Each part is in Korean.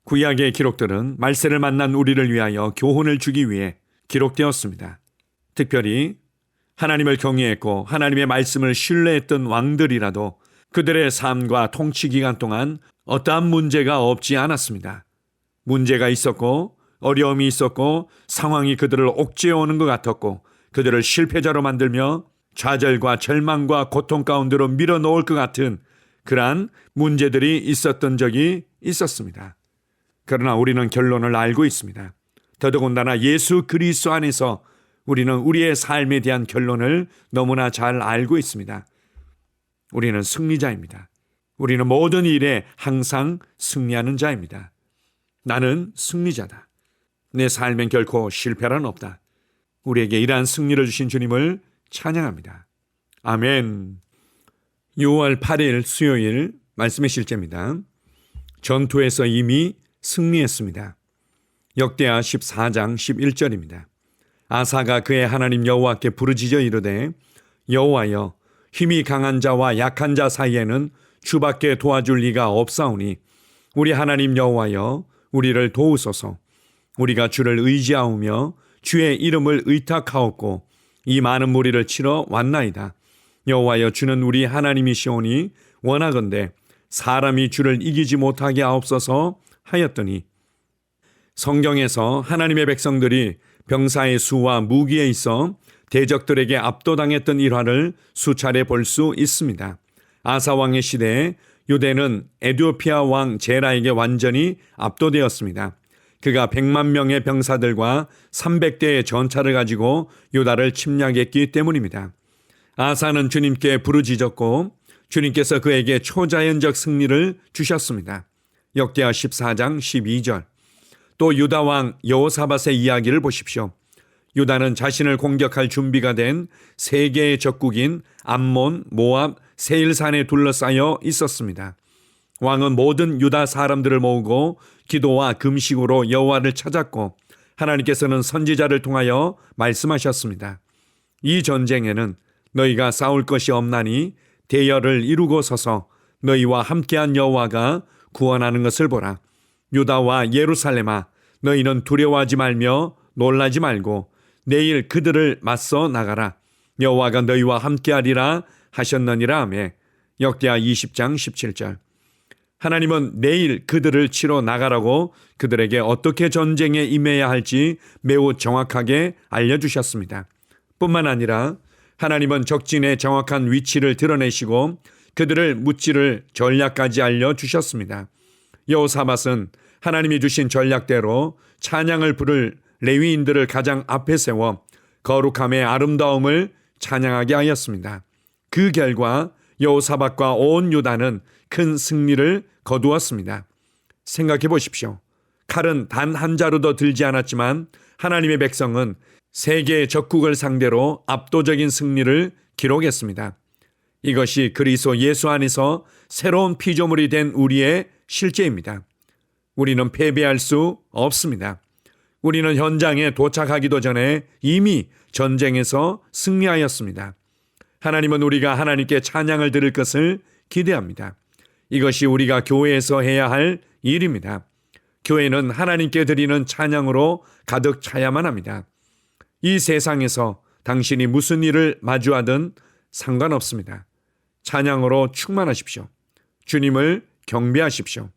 구약의 기록들은 말세를 만난 우리를 위하여 교훈을 주기 위해 기록되었습니다. 특별히 하나님을 경외했고 하나님의 말씀을 신뢰했던 왕들이라도 그들의 삶과 통치 기간 동안 어떠한 문제가 없지 않았습니다. 문제가 있었고 어려움이 있었고 상황이 그들을 옥죄어오는 것 같았고 그들을 실패자로 만들며 좌절과 절망과 고통 가운데로 밀어넣을 것 같은 그러한 문제들이 있었던 적이 있었습니다. 그러나 우리는 결론을 알고 있습니다. 더더군다나 예수 그리스도 안에서 우리는 우리의 삶에 대한 결론을 너무나 잘 알고 있습니다. 우리는 승리자입니다. 우리는 모든 일에 항상 승리하는 자입니다. 나는 승리자다. 내 삶엔 결코 실패란 없다. 우리에게 이러한 승리를 주신 주님을 찬양합니다. 아멘. 6월 8일 수요일 말씀의 실제입니다. 전투에서 이미 승리했습니다. 역대하 14장 11절입니다. 아사가 그의 하나님 여호와께 부르짖어 이르되 여호와여 힘이 강한 자와 약한 자 사이에는 주밖에 도와줄 리가 없사오니 우리 하나님 여호와여 우리를 도우소서. 우리가 주를 의지하오며 주의 이름을 의탁하옵고 이 많은 무리를 치러 왔나이다. 여호와여 주는 우리 하나님이시오니 원하건대 사람이 주를 이기지 못하게 하옵소서 하였더니 성경에서 하나님의 백성들이 병사의 수와 무기에 있어 대적들에게 압도당했던 일화를 수차례 볼 수 있습니다. 아사 왕의 시대에 유대는 에티오피아 왕 제라에게 완전히 압도되었습니다. 그가 100만 명의 병사들과 300대의 전차를 가지고 유다를 침략했기 때문입니다. 아사는 주님께 부르짖었고 주님께서 그에게 초자연적 승리를 주셨습니다. 역대하 14장 12절. 또 유다 왕 여호사밧의 이야기를 보십시오. 유다는 자신을 공격할 준비가 된 세 개의 적국인 암몬, 모압, 세일산에 둘러싸여 있었습니다. 왕은 모든 유다 사람들을 모으고 기도와 금식으로 여호와를 찾았고 하나님께서는 선지자를 통하여 말씀하셨습니다. 이 전쟁에는 너희가 싸울 것이 없나니 대열을 이루고 서서 너희와 함께한 여호와가 구원하는 것을 보라. 유다와 예루살렘아 너희는 두려워하지 말며 놀라지 말고 내일 그들을 맞서 나가라. 여호와가 너희와 함께하리라 하셨느니라 하며 역대하 20장 17절. 하나님은 내일 그들을 치러 나가라고 그들에게 어떻게 전쟁에 임해야 할지 매우 정확하게 알려주셨습니다. 뿐만 아니라 하나님은 적진의 정확한 위치를 드러내시고 그들을 무찌를 전략까지 알려주셨습니다. 여호사밧은 하나님이 주신 전략대로 찬양을 부를 레위인들을 가장 앞에 세워 거룩함의 아름다움을 찬양하게 하였습니다. 그 결과 여호사밧과 온 유다는 큰 승리를 거두었습니다. 생각해 보십시오. 칼은 단 한 자루도 들지 않았지만 하나님의 백성은 세계의 적국을 상대로 압도적인 승리를 기록했습니다. 이것이 그리스도 예수 안에서 새로운 피조물이 된 우리의 실제입니다. 우리는 패배할 수 없습니다. 우리는 현장에 도착하기도 전에 이미 전쟁에서 승리하였습니다. 하나님은 우리가 하나님께 찬양을 드릴 것을 기대합니다. 이것이 우리가 교회에서 해야 할 일입니다. 교회는 하나님께 드리는 찬양으로 가득 차야만 합니다. 이 세상에서 당신이 무슨 일을 마주하든 상관없습니다. 찬양으로 충만하십시오. 주님을 경배하십시오.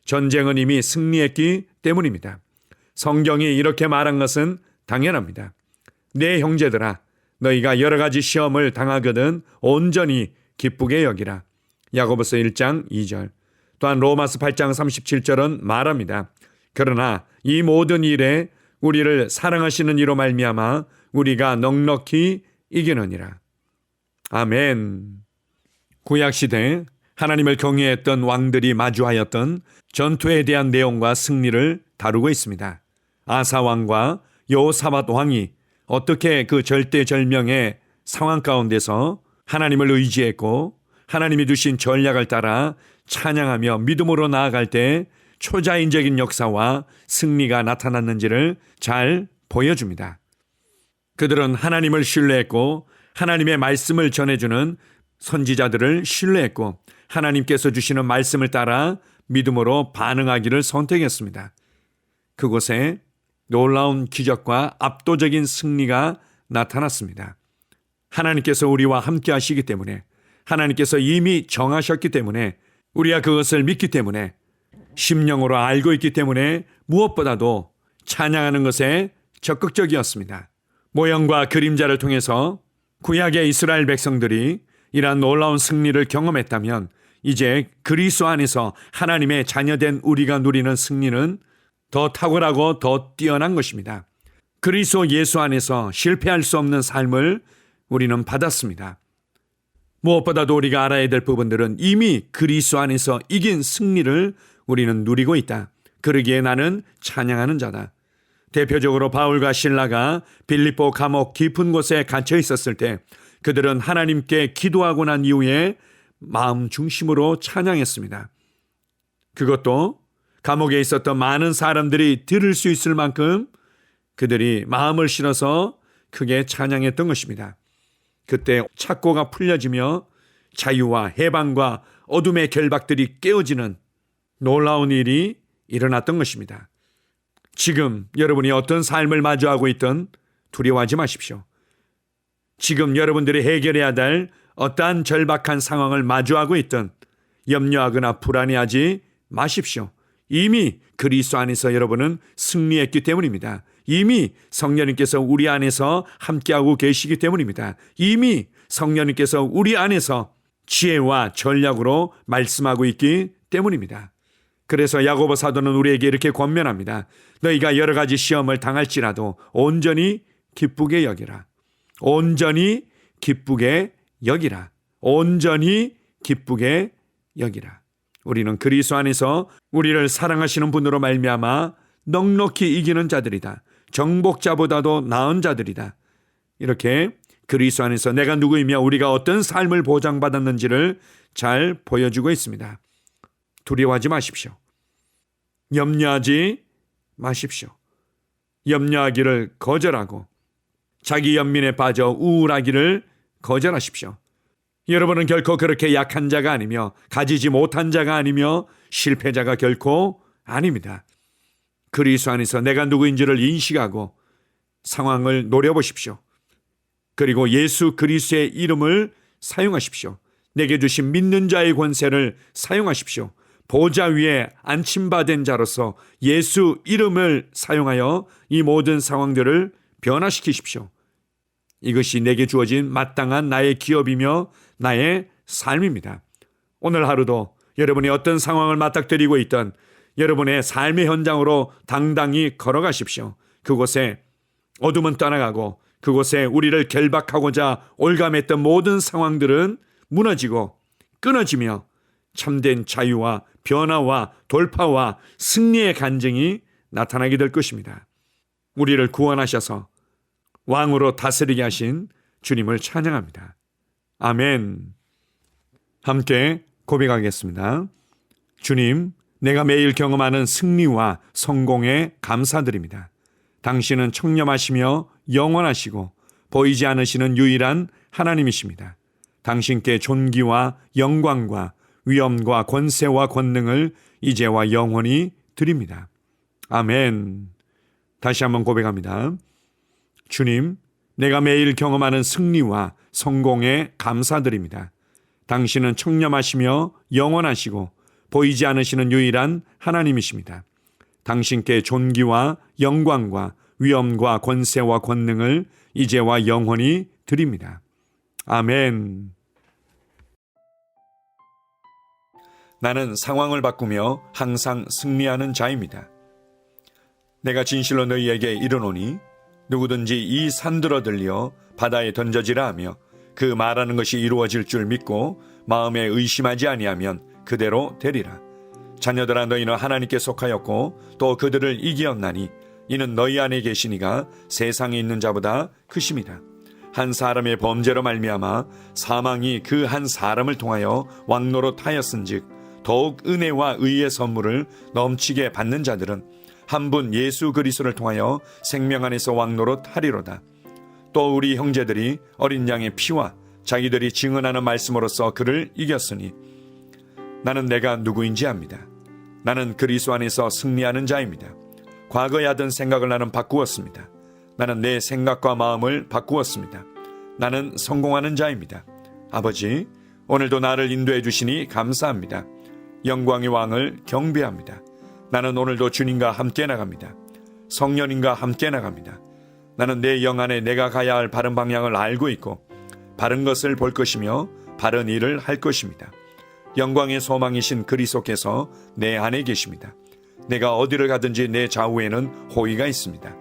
전쟁은 이미 승리했기 때문입니다. 성경이 이렇게 말한 것은 당연합니다. 내 형제들아 너희가 여러 가지 시험을 당하거든 온전히 기쁘게 여기라. 야고보서 1장 2절. 또한 로마서 8장 37절은 말합니다. 그러나 이 모든 일에 우리를 사랑하시는 이로 말미암아 우리가 넉넉히 이기느니라. 아멘. 구약시대 하나님을 경외했던 왕들이 마주하였던 전투에 대한 내용과 승리를 다루고 있습니다. 아사 왕과 여호사밧 왕이 어떻게 그 절대절명의 상황 가운데서 하나님을 의지했고 하나님이 주신 전략을 따라 찬양하며 믿음으로 나아갈 때 초자연적인 역사와 승리가 나타났는지를 잘 보여줍니다. 그들은 하나님을 신뢰했고 하나님의 말씀을 전해주는 선지자들을 신뢰했고 하나님께서 주시는 말씀을 따라 믿음으로 반응하기를 선택했습니다. 그곳에 놀라운 기적과 압도적인 승리가 나타났습니다. 하나님께서 우리와 함께 하시기 때문에, 하나님께서 이미 정하셨기 때문에, 우리가 그것을 믿기 때문에, 심령으로 알고 있기 때문에 무엇보다도 찬양하는 것에 적극적이었습니다. 모형과 그림자를 통해서 구약의 이스라엘 백성들이 이러한 놀라운 승리를 경험했다면, 이제 그리스도 안에서 하나님의 자녀된 우리가 누리는 승리는 더 탁월하고 더 뛰어난 것입니다. 그리스도 예수 안에서 실패할 수 없는 삶을 우리는 받았습니다. 무엇보다도 우리가 알아야 될 부분들은 이미 그리스도 안에서 이긴 승리를 우리는 누리고 있다. 그러기에 나는 찬양하는 자다. 대표적으로 바울과 실라가 빌립보 감옥 깊은 곳에 갇혀 있었을 때 그들은 하나님께 기도하고 난 이후에 마음 중심으로 찬양했습니다. 그것도 감옥에 있었던 많은 사람들이 들을 수 있을 만큼 그들이 마음을 실어서 크게 찬양했던 것입니다. 그때 착고가 풀려지며 자유와 해방과 어둠의 결박들이 깨어지는 놀라운 일이 일어났던 것입니다. 지금 여러분이 어떤 삶을 마주하고 있든 두려워하지 마십시오. 지금 여러분들이 해결해야 될 어떠한 절박한 상황을 마주하고 있든 염려하거나 불안해하지 마십시오. 이미 그리스도 안에서 여러분은 승리했기 때문입니다. 이미 성령님께서 우리 안에서 함께하고 계시기 때문입니다. 이미 성령님께서 우리 안에서 지혜와 전략으로 말씀하고 있기 때문입니다. 그래서 야고보 사도는 우리에게 이렇게 권면합니다. 너희가 여러 가지 시험을 당할지라도 온전히 기쁘게 여기라. 온전히 기쁘게 여기라. 온전히 기쁘게 여기라. 우리는 그리스도 안에서 우리를 사랑하시는 분으로 말미암아 넉넉히 이기는 자들이다. 정복자보다도 나은 자들이다. 이렇게 그리스도 안에서 내가 누구이며 우리가 어떤 삶을 보장받았는지를 잘 보여주고 있습니다. 두려워하지 마십시오. 염려하지 마십시오. 염려하기를 거절하고 자기 연민에 빠져 우울하기를 거절하십시오. 여러분은 결코 그렇게 약한 자가 아니며 가지지 못한 자가 아니며 실패자가 결코 아닙니다. 그리스도 안에서 내가 누구인지를 인식하고 상황을 노려보십시오. 그리고 예수 그리스도의 이름을 사용하십시오. 내게 주신 믿는 자의 권세를 사용하십시오. 보좌 위에 안침받은 자로서 예수 이름을 사용하여 이 모든 상황들을 변화시키십시오. 이것이 내게 주어진 마땅한 나의 기업이며 나의 삶입니다. 오늘 하루도 여러분이 어떤 상황을 맞닥뜨리고 있던 여러분의 삶의 현장으로 당당히 걸어가십시오. 그곳에 어둠은 떠나가고 그곳에 우리를 결박하고자 올감했던 모든 상황들은 무너지고 끊어지며 참된 자유와 변화와 돌파와 승리의 간증이 나타나게 될 것입니다. 우리를 구원하셔서 왕으로 다스리게 하신 주님을 찬양합니다. 아멘. 함께 고백하겠습니다. 주님, 내가 매일 경험하는 승리와 성공에 감사드립니다. 당신은 청렴하시며 영원하시고 보이지 않으시는 유일한 하나님이십니다. 당신께 존귀와 영광과 위엄과 권세와 권능을 이제와 영원히 드립니다. 아멘. 다시 한번 고백합니다. 주님, 내가 매일 경험하는 승리와 성공에 감사드립니다. 당신은 청렴하시며 영원하시고 보이지 않으시는 유일한 하나님이십니다. 당신께 존귀와 영광과 위엄과 권세와 권능을 이제와 영원히 드립니다. 아멘. 나는 상황을 바꾸며 항상 승리하는 자입니다. 내가 진실로 너희에게 이르노니 누구든지 이 산들어 들려 바다에 던져지라 하며 그 말하는 것이 이루어질 줄 믿고 마음에 의심하지 아니하면 그대로 되리라. 자녀들아, 너희는 하나님께 속하였고 또 그들을 이기었나니 이는 너희 안에 계시니가 세상에 있는 자보다 크심이다. 한 사람의 범죄로 말미암아 사망이 그 한 사람을 통하여 왕노릇하였은즉 더욱 은혜와 의의 선물을 넘치게 받는 자들은 한 분 예수 그리스도를 통하여 생명 안에서 왕노릇하리로다. 또 우리 형제들이 어린 양의 피와 자기들이 증언하는 말씀으로써 그를 이겼으니 나는 내가 누구인지 압니다. 나는 그리스도 안에서 승리하는 자입니다. 과거에 하던 생각을 나는 바꾸었습니다. 나는 내 생각과 마음을 바꾸었습니다. 나는 성공하는 자입니다. 아버지, 오늘도 나를 인도해 주시니 감사합니다. 영광의 왕을 경배합니다. 나는 오늘도 주님과 함께 나갑니다. 성령님과 함께 나갑니다. 나는 내 영 안에 내가 가야 할 바른 방향을 알고 있고 바른 것을 볼 것이며 바른 일을 할 것입니다. 영광의 소망이신 그리스도께서 내 안에 계십니다. 내가 어디를 가든지 내 좌우에는 호의가 있습니다.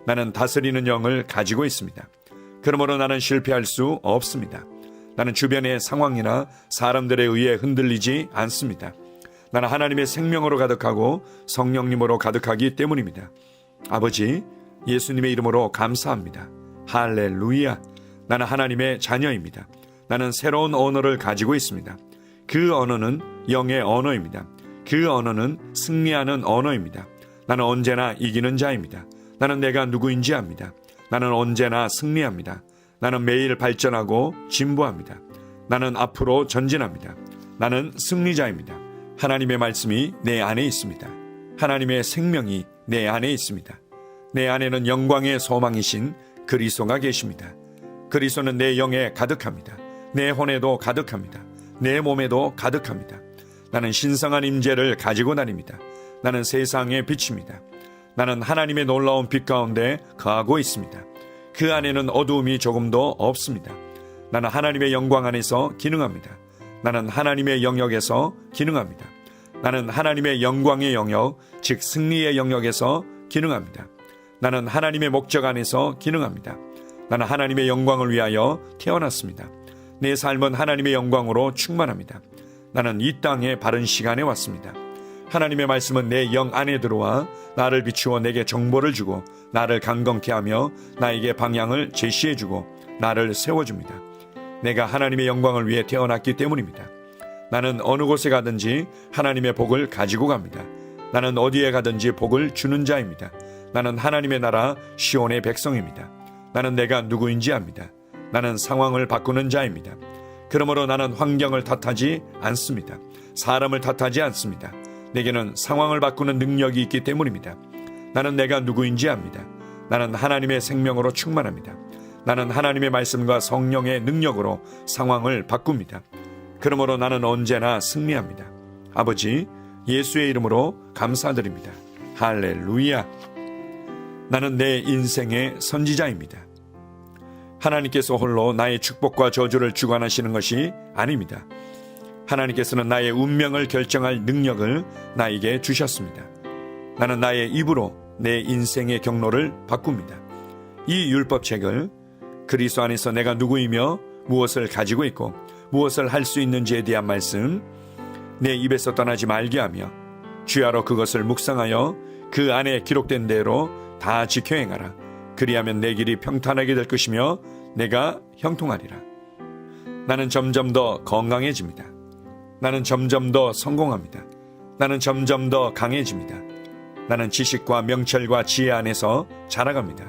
나는 다스리는 영을 가지고 있습니다. 그러므로 나는 실패할 수 없습니다. 나는 주변의 상황이나 사람들에 의해 흔들리지 않습니다. 나는 하나님의 생명으로 가득하고 성령님으로 가득하기 때문입니다. 아버지, 예수님의 이름으로 감사합니다. 할렐루야. 나는 하나님의 자녀입니다. 나는 새로운 언어를 가지고 있습니다. 그 언어는 영의 언어입니다. 그 언어는 승리하는 언어입니다. 나는 언제나 이기는 자입니다. 나는 내가 누구인지 압니다. 나는 언제나 승리합니다. 나는 매일 발전하고 진보합니다. 나는 앞으로 전진합니다. 나는 승리자입니다. 하나님의 말씀이 내 안에 있습니다. 하나님의 생명이 내 안에 있습니다. 내 안에는 영광의 소망이신 그리스도가 계십니다. 그리스도는 내 영에 가득합니다. 내 혼에도 가득합니다. 내 몸에도 가득합니다. 나는 신성한 임재를 가지고 다닙니다. 나는 세상의 빛입니다. 나는 하나님의 놀라운 빛 가운데 거하고 있습니다. 그 안에는 어두움이 조금도 없습니다. 나는 하나님의 영광 안에서 기능합니다. 나는 하나님의 영역에서 기능합니다. 나는 하나님의 영광의 영역, 즉 승리의 영역에서 기능합니다. 나는 하나님의 목적 안에서 기능합니다. 나는 하나님의 영광을 위하여 태어났습니다. 내 삶은 하나님의 영광으로 충만합니다. 나는 이 땅에 바른 시간에 왔습니다. 하나님의 말씀은 내 영 안에 들어와 나를 비추어 내게 정보를 주고 나를 강건케 하며 나에게 방향을 제시해주고 나를 세워줍니다. 내가 하나님의 영광을 위해 태어났기 때문입니다. 나는 어느 곳에 가든지 하나님의 복을 가지고 갑니다. 나는 어디에 가든지 복을 주는 자입니다. 나는 하나님의 나라 시온의 백성입니다. 나는 내가 누구인지 압니다. 나는 상황을 바꾸는 자입니다. 그러므로 나는 환경을 탓하지 않습니다. 사람을 탓하지 않습니다. 내게는 상황을 바꾸는 능력이 있기 때문입니다. 나는 내가 누구인지 압니다. 나는 하나님의 생명으로 충만합니다. 나는 하나님의 말씀과 성령의 능력으로 상황을 바꿉니다. 그러므로 나는 언제나 승리합니다. 아버지, 예수의 이름으로 감사드립니다. 할렐루야. 나는 내 인생의 선지자입니다. 하나님께서 홀로 나의 축복과 저주를 주관하시는 것이 아닙니다. 하나님께서는 나의 운명을 결정할 능력을 나에게 주셨습니다. 나는 나의 입으로 내 인생의 경로를 바꿉니다. 이 율법책을 그리스도 안에서 내가 누구이며 무엇을 가지고 있고 무엇을 할 수 있는지에 대한 말씀 내 입에서 떠나지 말게 하며 주야로 그것을 묵상하여 그 안에 기록된 대로 다 지켜 행하라. 그리하면 내 길이 평탄하게 될 것이며 내가 형통하리라. 나는 점점 더 건강해집니다. 나는 점점 더 성공합니다. 나는 점점 더 강해집니다. 나는 지식과 명철과 지혜 안에서 자라갑니다.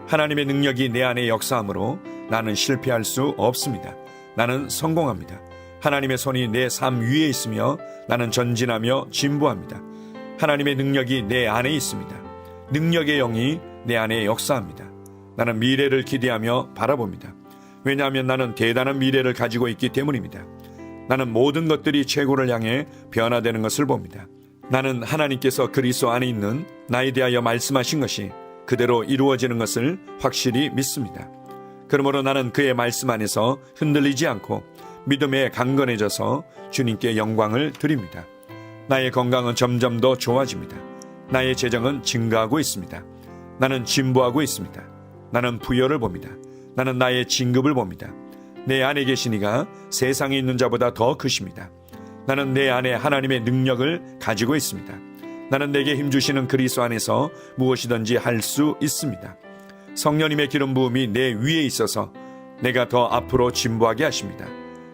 하나님의 능력이 내 안에 역사하므로 나는 실패할 수 없습니다. 나는 성공합니다. 하나님의 손이 내 삶 위에 있으며 나는 전진하며 진보합니다. 하나님의 능력이 내 안에 있습니다. 능력의 영이 내 안에 역사합니다. 나는 미래를 기대하며 바라봅니다. 왜냐하면 나는 대단한 미래를 가지고 있기 때문입니다. 나는 모든 것들이 최고를 향해 변화되는 것을 봅니다. 나는 하나님께서 그리스도 안에 있는 나에 대하여 말씀하신 것이 그대로 이루어지는 것을 확실히 믿습니다. 그러므로 나는 그의 말씀 안에서 흔들리지 않고 믿음에 강건해져서 주님께 영광을 드립니다. 나의 건강은 점점 더 좋아집니다. 나의 재정은 증가하고 있습니다. 나는 진보하고 있습니다. 나는 부여를 봅니다. 나는 나의 진급을 봅니다. 내 안에 계신 이가 세상에 있는 자보다 더 크십니다. 나는 내 안에 하나님의 능력을 가지고 있습니다. 나는 내게 힘주시는 그리스도 안에서 무엇이든지 할 수 있습니다. 성령님의 기름 부음이 내 위에 있어서 내가 더 앞으로 진보하게 하십니다.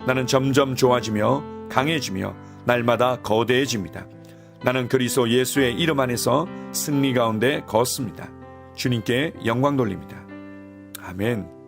나는 점점 좋아지며 강해지며 날마다 거대해집니다. 나는 그리스도 예수의 이름 안에서 승리 가운데 걷습니다. 주님께 영광 돌립니다. 아멘.